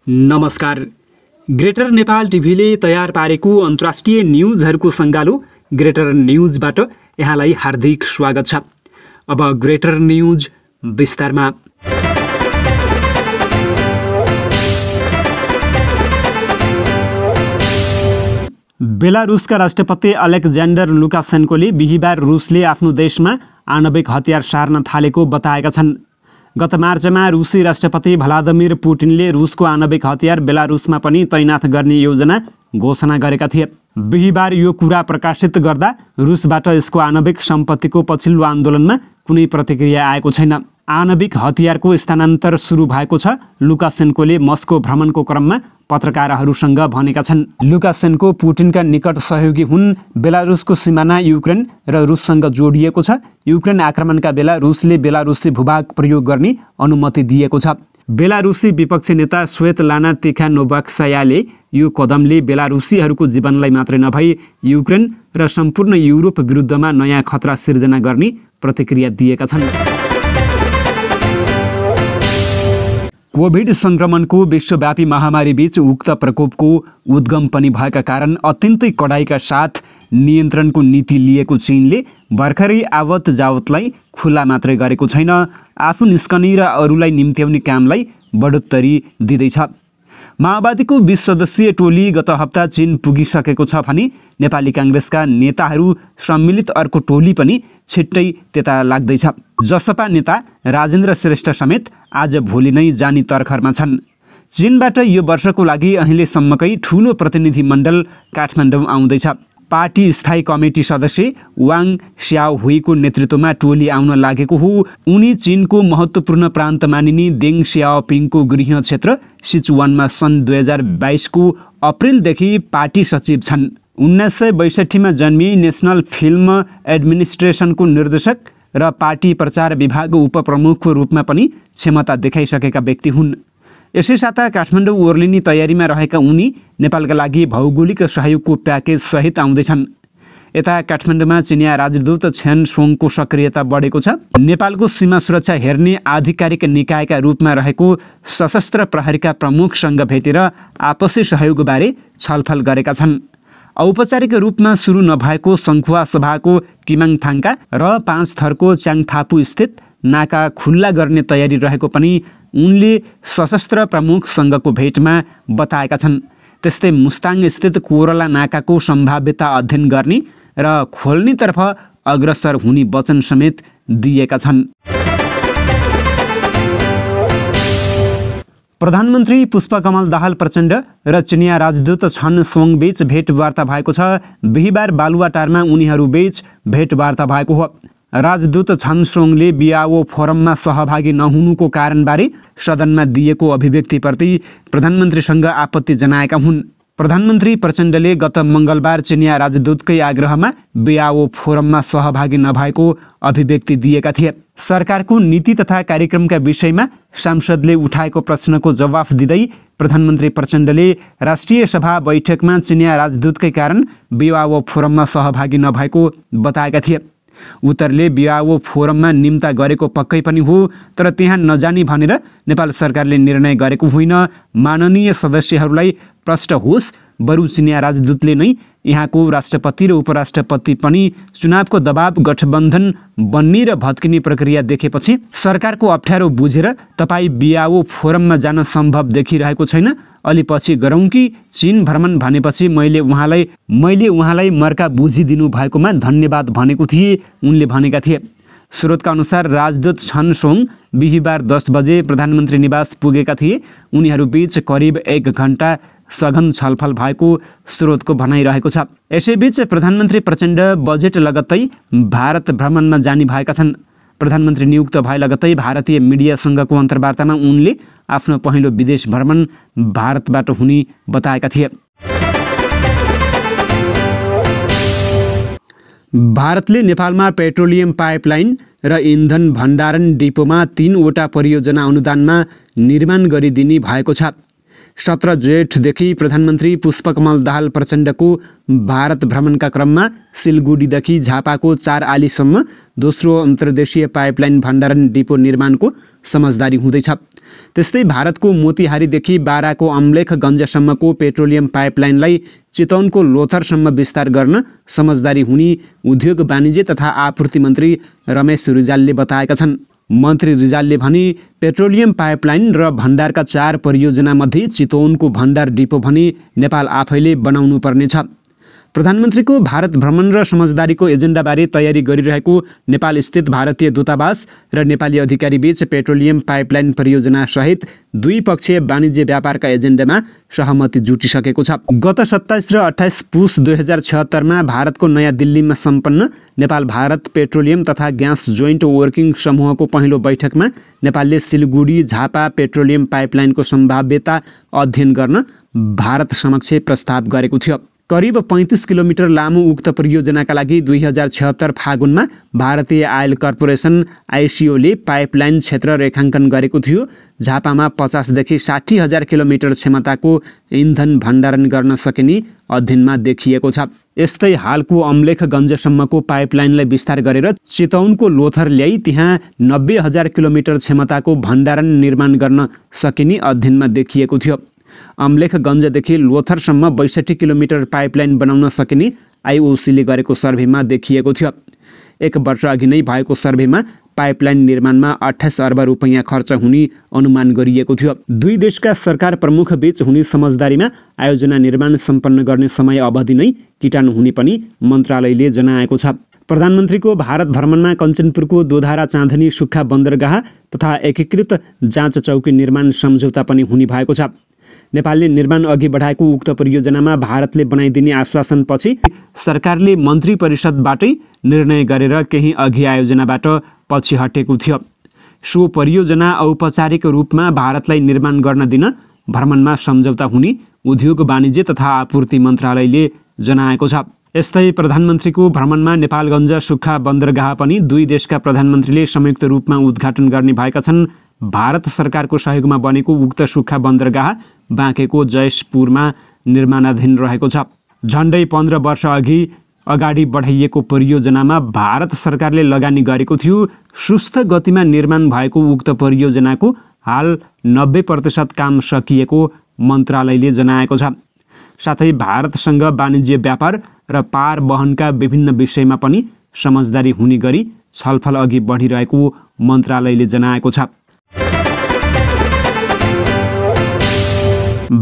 नमस्कार। ग्रेटर नेपाल टिभीले तयार पारेको अन्तर्राष्ट्रिय न्युजहरूको सङ्गालो ग्रेटर न्युजबाट यहाँलाई हार्दिक स्वागत छ। अब ग्रेटर न्युज विस्तारमा। बेलारुसका राष्ट्रपति अलेक्जेन्डर लुकासेन्कोले बिहिबार रुसले आफ्नो देशमा आणविक हतियार सार्न थालेको बताएका छन्। गत मार्चमा रुसी राष्ट्रपति भ्लादिमिर पुटिनले रुसको आणविक हतियार बेलारुसमा पनि तैनाथ गर्ने योजना घोषणा गरेका थिए। बिहिबार यो कुरा प्रकाशित गर्दा रुसबाट यसको आणविक सम्पत्तिको पछिल्लो आन्दोलनमा कुनै प्रतिक्रिया आएको छैन। आणविक हतियारको स्थानान्तर सुरु भएको छ, लुकासेन्कोले मस्को भ्रमणको क्रममा पत्रकारहरूसँग भनेका छन्। लुकासेन्को पुटिनका निकट सहयोगी हुन्। बेलारुसको सिमाना युक्रेन र रुससँग जोडिएको छ। युक्रेन आक्रमणका बेला रुसले बेलारुसी भूभाग प्रयोग गर्ने अनुमति दिएको छ। बेलारुसी विपक्षी नेता स्वेतलाना तिखानोभस्कायाले यो कदमले बेलारुसीहरूको जीवनलाई मात्रै नभई युक्रेन र सम्पूर्ण युरोप विरुद्धमा नयाँ खतरा सिर्जना गर्ने प्रतिक्रिया दिएका छन्। कोभिड सङ्क्रमणको विश्वव्यापी महामारी बीच उक्त प्रकोपको उद्गम पनि भएका कारण अत्यन्तै कडाइका साथ नियन्त्रणको नीति लिएको चीनले भर्खरै आवत जावतलाई खुला मात्रै गरेको छैन, आफू निस्कने र अरूलाई निम्त्याउने कामलाई बढोत्तरी दिँदैछ। माओवादीको 20 सदस्यीय टोली गत हप्ता चीन पुगिसकेको छ भने नेपाली काङ्ग्रेसका नेताहरू सम्मिलित अर्को टोली पनि छिट्टै त्यता लाग्दैछ। जसपा नेता राजेन्द्र श्रेष्ठ समेत आज भोलि नै जाने तर्खरमा छन्। चीनबाट यो वर्षको लागि अहिलेसम्मकै ठूलो प्रतिनिधिमण्डल काठमाडौँ आउँदैछ। पार्टी स्थायी कमिटी सदस्य वाङ स्याओहुईको नेतृत्वमा टोली आउन लागेको हो। उनी चीनको महत्त्वपूर्ण प्रान्त मानिने देङ स्याओपिङको गृह क्षेत्र सिचुवानमा सन् 2022 को अप्रिलदेखि पार्टी सचिव छन्। 1962 मा जन्मिए नेसनल फिल्म एडमिनिस्ट्रेसनको निर्देशक र पार्टी प्रचार विभाग उपप्रमुखको रूपमा पनि क्षमता देखाइसकेका व्यक्ति हुन्। यसै साता काठमाडौँ ओर्लिने तयारीमा रहेका उनी नेपालका लागि भौगोलिक सहयोगको प्याकेज सहित आउँदैछन्। यता काठमाडौँमा चिनिया राजदूत छेन सोङको सक्रियता बढेको छ। नेपालको सीमा सुरक्षा हेर्ने आधिकारिक निकायका रूपमा रहेको सशस्त्र प्रहरीका प्रमुखसँग भेटेर आपसी सहयोगबारे छलफल गरेका छन्। औपचारिक रूपमा सुरु नभएको सङ्खुवा सभाको किमाङथाङका र 5 थरको च्याङथापु स्थित नाका खुल्ला गर्ने तयारी रहेको पनि उनले सशस्त्र प्रमुखसँगको भेटमा बताएका छन्। त्यस्तै मुस्ताङ स्थित कोरला नाकाको सम्भाव्यता अध्ययन गर्ने र खोल्नेतर्फ अग्रसर हुने वचन समेत दिएका छन्। प्रधानमन्त्री पुष्पकमल दाहाल प्रचण्ड र चिनिया राजदूत छन सोङ बीच भेटवार्ता भएको छ। बिहिबार बालुवाटारमा उनीहरूबीच भेटवार्ता भएको हो। राजदूत छन सोङले बिआओ फोरममा सहभागी नहुनुको कारणबारे सदनमा दिएको अभिव्यक्तिप्रति प्रधानमन्त्रीसँग आपत्ति जनाएका हुन्। प्रधानमन्त्री प्रचण्डले गत मङ्गलबार चिनिया राजदूतकै आग्रहमा बिआओ फोरममा सहभागी नभएको अभिव्यक्ति दिएका थिए। सरकारको नीति तथा कार्यक्रमका विषयमा सांसदले उठाएको प्रश्नको जवाफ दिँदै प्रधानमन्त्री प्रचण्डले राष्ट्रिय सभा बैठकमा चिनिया राजदूतकै कारण बिआओ फोरममा सहभागी नभएको बताएका थिए। उत्तरले बिआओ फोरममा निम्ता गरेको पक्कै पनि हो, तर त्यहाँ नजाने भनेर नेपाल सरकारले निर्णय गरेको होइन। माननीय सदस्यहरूलाई प्रश्न होस्, बरु चिनिया राजदूतले नै यहाँको राष्ट्रपति र उपराष्ट्रपति पनि चुनावको दबाव गठबन्धन बन्ने र भत्किने प्रक्रिया देखेपछि सरकारको अप्ठ्यारो बुझेर तपाईँ बिआओ फोरममा जान सम्भव देखिरहेको छैन, अलि पछि गरौँ कि चीन भ्रमण भनेपछि मैले उहाँलाई मर्का बुझिदिनु भएकोमा धन्यवाद भनेको थिएँ, उनले भनेका थिए। स्रोतका अनुसार राजदूत छन सोङ बिहिबार 10 बजे प्रधानमन्त्री निवास पुगेका थिए। उनीहरूबीच करिब 1 घण्टा सघन छलफल भएको स्रोतको भनाइरहेको छ। यसैबीच प्रधानमन्त्री प्रचण्ड बजेट लगत्तै भारत भ्रमणमा जाने भएका छन्। प्रधानमन्त्री नियुक्त भए लगत्तै भारतीय मिडियासँगको अन्तर्वार्तामा उनले आफ्नो पहिलो विदेश भ्रमण भारतबाट हुने बताएका थिए। भारतले नेपालमा पेट्रोलियम पाइपलाइन र इन्धन भण्डारण डिपोमा 3 वटा परियोजना अनुदानमा निर्माण गरिदिने भएको छ। 17 जेठदेखि प्रधानमन्त्री पुष्पकमल दाहाल प्रचण्डको भारत भ्रमणका क्रममा सिलगुडीदेखि झापाको 4 आलीसम्म दोस्रो अन्तर्देशीय पाइपलाइन भण्डारण डिपो निर्माणको समझदारी हुँदैछ। त्यस्तै भारतको मोतिहारीदेखि बाराको अम्लेखगञ्जसम्मको पेट्रोलियम पाइपलाइनलाई चितवनको लोथरसम्म विस्तार गर्न समझदारी हुने उद्योग वाणिज्य तथा आपूर्ति मन्त्री रमेश रिजालले बताएका छन्। मन्त्री रिजालले भने पेट्रोलियम पाइपलाइन र भण्डारका 4 परियोजनामध्ये चितवनको भण्डार डिपो भने नेपाल आफैले बनाउनु पर्नेछ। प्रधानमन्त्रीको भारत भ्रमण र समझदारीको एजेन्डाबारे तयारी गरिरहेको नेपालस्थित भारतीय दूतावास र नेपाली अधिकारीबीच पेट्रोलियम पाइपलाइन परियोजना सहित द्विपक्षीय वाणिज्य व्यापारका एजेन्डामा सहमति जुटिसकेको छ। गत 27 र 28 पुस 2076 भारतको नयाँ दिल्लीमा सम्पन्न नेपाल भारत पेट्रोलियम तथा ग्यास जोइन्ट वर्किङ समूहको पहिलो बैठकमा नेपालले सिलगुडी झापा पेट्रोलियम पाइपलाइनको सम्भाव्यता अध्ययन गर्न भारत समक्ष प्रस्ताव गरेको थियो। करिब 35 किलोमिटर लामो उक्त परियोजनाका लागि 2076 फागुनमा भारतीय आयल कर्पोरेसन आइसिओले पाइपलाइन क्षेत्र रेखाङ्कन गरेको थियो। झापामा 50 देखि 60 हजार किलोमिटर क्षमताको इन्धन भण्डारण गर्न सकिने अध्ययनमा देखिएको छ। यस्तै हालको अम्लेखगञ्जसम्मको पाइपलाइनलाई विस्तार गरेर चितवनको लोथर ल्याई त्यहाँ 90 हजार किलोमिटर क्षमताको भण्डारण निर्माण गर्न सकिने अध्ययनमा देखिएको थियो। अम्लेखगञ्जदेखि लोथरसम्म 62 किलोमिटर पाइपलाइन बनाउन सकिने आइओसीले गरेको सर्भेमा देखिएको थियो। 1 वर्ष अघि नै भएको सर्भेमा पाइपलाइन निर्माणमा 28 अर्ब रुपैयाँ खर्च हुने अनुमान गरिएको थियो। दुई देशका सरकार प्रमुख बीच हुने समझदारीमा आयोजना निर्माण सम्पन्न गर्ने समय अवधि नै किटानु हुने पनि मन्त्रालयले जनाएको छ। प्रधानमन्त्रीको भारत भ्रमणमा कञ्चनपुरको दोधारा चाँदनी सुक्खा बन्दरगाह तथा एकीकृत जाँच चौकी निर्माण सम्झौता पनि हुने भएको छ। नेपालले निर्माण अघि बढाएको उक्त परियोजनामा भारतले बनाइदिने आश्वासनपछि सरकारले मन्त्री परिषदबाटै निर्णय गरेर केही अघि आयोजनाबाट पछि हटेको थियो। सो परियोजना औपचारिक रूपमा भारतलाई निर्माण गर्न दिन भ्रमणमा सम्झौता हुने उद्योग वाणिज्य तथा आपूर्ति मन्त्रालयले जनाएको छ। यस्तै प्रधानमन्त्रीको भ्रमणमा नेपालगञ्ज सुक्खा बन्दरगाह पनि दुई देशका प्रधानमन्त्रीले संयुक्त रूपमा उद्घाटन गर्ने भएका छन्। भारत सरकारको सहयोगमा बनेको उक्त सुक्खा बन्दरगाह बाँकेको जयसपुरमा निर्माणाधीन रहेको छ। झन्डै 15 वर्ष अगाडि बढाइएको परियोजनामा भारत सरकारले लगानी गरेको थियो। सुस्त गतिमा निर्माण भएको उक्त परियोजनाको हाल 90% काम सकिएको मन्त्रालयले जनाएको छ। साथै भारतसँग वाणिज्य व्यापार र पार वहनका विभिन्न विषयमा पनि समझदारी हुने गरी छलफल अघि बढिरहेको मन्त्रालयले जनाएको छ।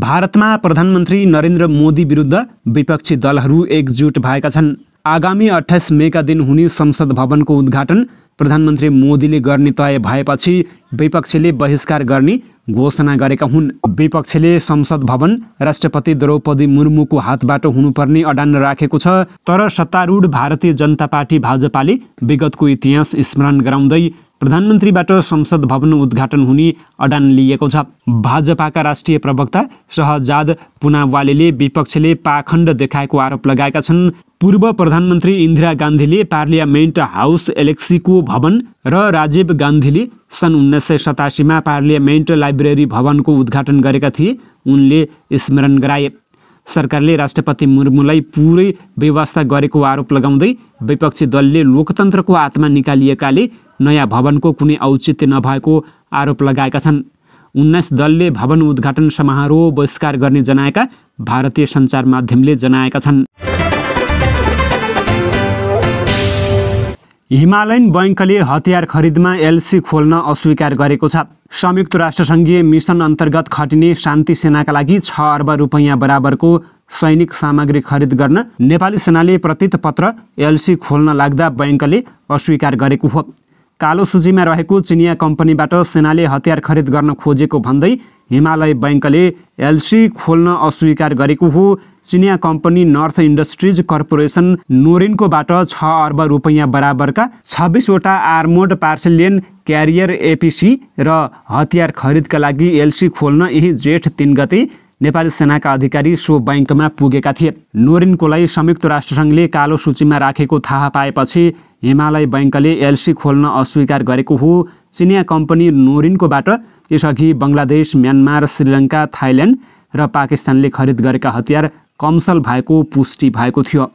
भारतमा प्रधानमन्त्री नरेन्द्र मोदी विरुद्ध विपक्षी दलहरू एकजुट भएका छन्। आगामी 28 मेका दिन हुने संसद भवनको उद्घाटन प्रधानमन्त्री मोदीले गर्ने तय भएपछि विपक्षीले बहिष्कार गर्ने घोषणा गरेका हुन्। विपक्षीले संसद भवन राष्ट्रपति द्रौपदी मुर्मुको हातबाट हुनुपर्ने अडान राखेको छ। तर सत्तारूढ भारतीय जनता पार्टी भाजपाले विगतको इतिहास स्मरण गराउँदै प्रधानमन्त्रीबाट संसद भवन उद्घाटन हुने अडान लिएको छ। भाजपाका राष्ट्रिय प्रवक्ता शहजाद पुनावालेले विपक्षले पाखण्ड देखाएको आरोप लगाएका छन्। पूर्व प्रधानमन्त्री इन्दिरा गान्धीले पार्लियामेन्ट हाउस एलेक्सीको भवन र राजीव गान्धीले सन् 1987 पार्लियामेन्ट लाइब्रेरी भवनको उद्घाटन गरेका थिए। उनले स्मरण गराए। सरकारले राष्ट्रपति मुर्मुलाई पुरै व्यवस्था गरेको आरोप लगाउँदै विपक्षी दलले लोकतन्त्रको आत्मा निकालिएकाले नयाँ भवनको कुनै औचित्य नभएको आरोप लगाएका छन्। 19 दलले भवन उद्घाटन समारोह बहिष्कार गर्ने जनाएका भारतीय सञ्चार माध्यमले जनाएका छन्। हिमालयन बैंकले हतियार खरिदमा एलसी खोल्न अस्वीकार गरेको छ। संयुक्त राष्ट्रसङ्घीय मिसन अन्तर्गत खटिने शान्ति सेनाका लागि 6 अर्ब रुपैयाँ बराबरको सैनिक सामग्री खरिद गर्न नेपाली सेनाले प्रतीत पत्र एलसी खोल्न लाग्दा बैंकले अस्वीकार गरेको हो। कालो सूचीमा रहेको चिनिया कम्पनीबाट सेनाले हतियार खरिद गर्न खोजेको भन्दै हिमालय बैंकले एलसी खोल्न अस्वीकार गरेको हो। चिनिया कम्पनी नर्थ इन्डस्ट्रिज कर्पोरेसन नोरिन्कोबाट 6 अर्ब रुपैयाँ बराबरका 26वटा आर्मोर्ड पार्सिलियन क्यारियर एपिसी र हतियार खरिदका लागि एलसी खोल्न यही जेठ 3 गते नेपाली सेनाका अधिकारी सो बैंकमा पुगेका थिए। नोरिन्कोलाई संयुक्त राष्ट्रसङ्घले कालो सूचीमा राखेको थाहा पाएपछि हिमालय बैंकले एलसी खोल्न अस्वीकार गरेको हो। चिनिया कम्पनी नोरिनकोबाट त्यसअघि बङ्गलादेश, म्यानमार, श्रीलङ्का, थाइल्यान्ड र पाकिस्तानले खरिद गरेका हतियार कमसल भएको पुष्टि भएको थियो।